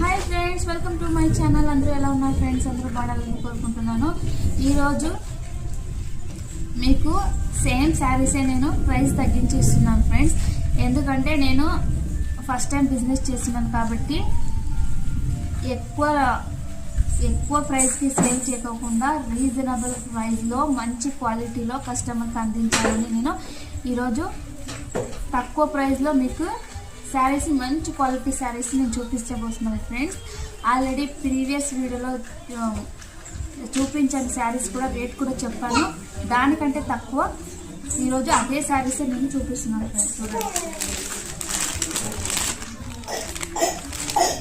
Hi friends, welcome to my channel. అందరూ ఎలా ఉన్నారు ఫ్రెండ్స్? అందరూ బాగాలని కోరుకుంటున్నాను. ఈరోజు మీకు సేమ్ శారీసే నేను ప్రైస్ తగ్గించి ఇస్తున్నాను ఫ్రెండ్స్. ఎందుకంటే నేను ఫస్ట్ టైం బిజినెస్ చేస్తున్నాను కాబట్టి ఎక్కువ ప్రైస్కి సేల్ చేయకుండా రీజనబుల్ ప్రైస్లో మంచి క్వాలిటీలో కస్టమర్కి అందించాలని నేను ఈరోజు తక్కువ ప్రైస్లో మీకు శారీస్, మంచి క్వాలిటీ శారీస్ నేను చూపించబోతున్నాను ఫ్రెండ్స్. ఆల్రెడీ ప్రీవియస్ వీడియోలో చూపించిన శారీస్ కూడా రేట్ కూడా చెప్పాను. దానికంటే తక్కువ ఈరోజు అదే శారీస్ నేను చూపిస్తున్నాను ఫ్రెండ్స్.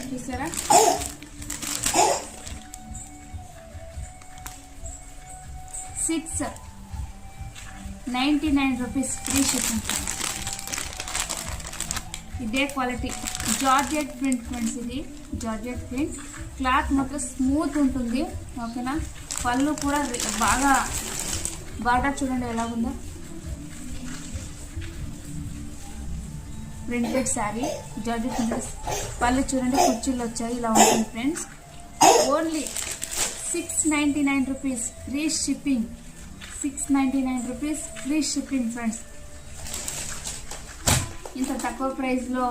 చూసారా? ₹699 ఫ్రీ షిప్పింగ్. ఇదే క్వాలిటీ జార్జెట్ ప్రింట్ ఫ్రెండ్స్. ఇది జార్జెట్ ప్రింట్. క్లాత్ మాత్రం స్మూత్ ఉంటుంది, ఓకేనా? పళ్ళు కూడా బాగా బార్డర్ చూడండి ఎలా ఉందో. Printed sari georgette print. పళ్ళు చూడండి, కుర్చీలు వచ్చాయి, ఇలా ఉంటుంది friends. Only ₹699 free shipping. ₹699 free shipping friends. ఇంత తక్కువ ప్రైస్లో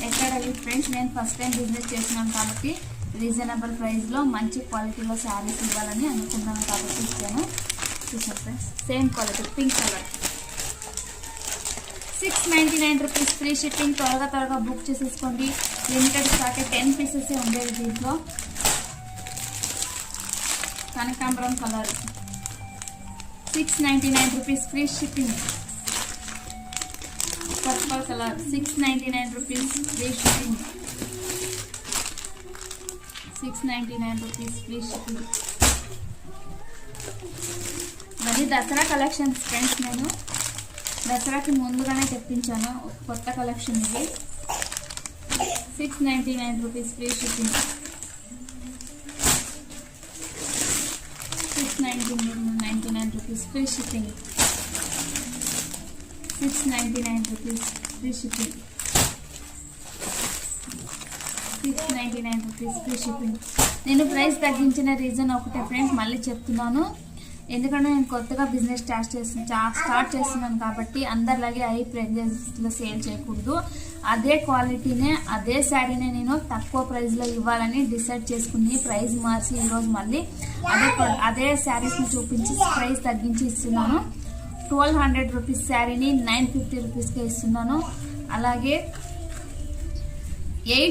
ఎక్కడ ఫ్రెండ్స్? నేను ఫస్ట్ టైం బిజినెస్ చేస్తున్నాను కాబట్టి రీజనబుల్ ప్రైస్లో మంచి క్వాలిటీలో శారీస్ ఇవ్వాలని అనుకున్నాను కాబట్టి ఇచ్చాను. చూసాను friends, same quality, pink colour. ₹699 free shipping. త్వరగా బుక్ చేసేసుకోండి. లిమిటెడ్ స్టాక్, 10 పీసెస్ ఉండేది దీంట్లో. కనకాంబరం colour. ₹699 free shipping. Purple colour. ₹699 free shipping. ₹699 free shipping. మరి దసరా కలెక్షన్స్ ఫ్రెండ్స్. నేను దసరాకి ముందుగానే తెప్పించాను కొత్త కలెక్షన్ ఇది. ₹699 free shipping. ₹699 free shipping. ₹699 free shipping. ₹699 free shipping. నేను ప్రైస్ తగ్గించిన రీజన్ ఒకటే ఫ్రెండ్స్, మళ్ళీ చెప్తున్నాను. ఎందుకంటే నేను కొత్తగా బిజినెస్ స్టార్ట్ చేస్తున్నాను కాబట్టి అందరిలాగే హై ప్రైజెస్లో సేల్ చేయకూడదు. అదే క్వాలిటీనే, అదే శారీనే నేను తక్కువ ప్రైస్లో ఇవ్వాలని డిసైడ్ చేసుకుని ప్రైస్ మార్చి ఈరోజు మళ్ళీ అదే శారీస్ని చూపించి ప్రైస్ తగ్గించి ఇస్తున్నాను. ₹1200 శారీని ₹950కే ఇస్తున్నాను. అలాగే 8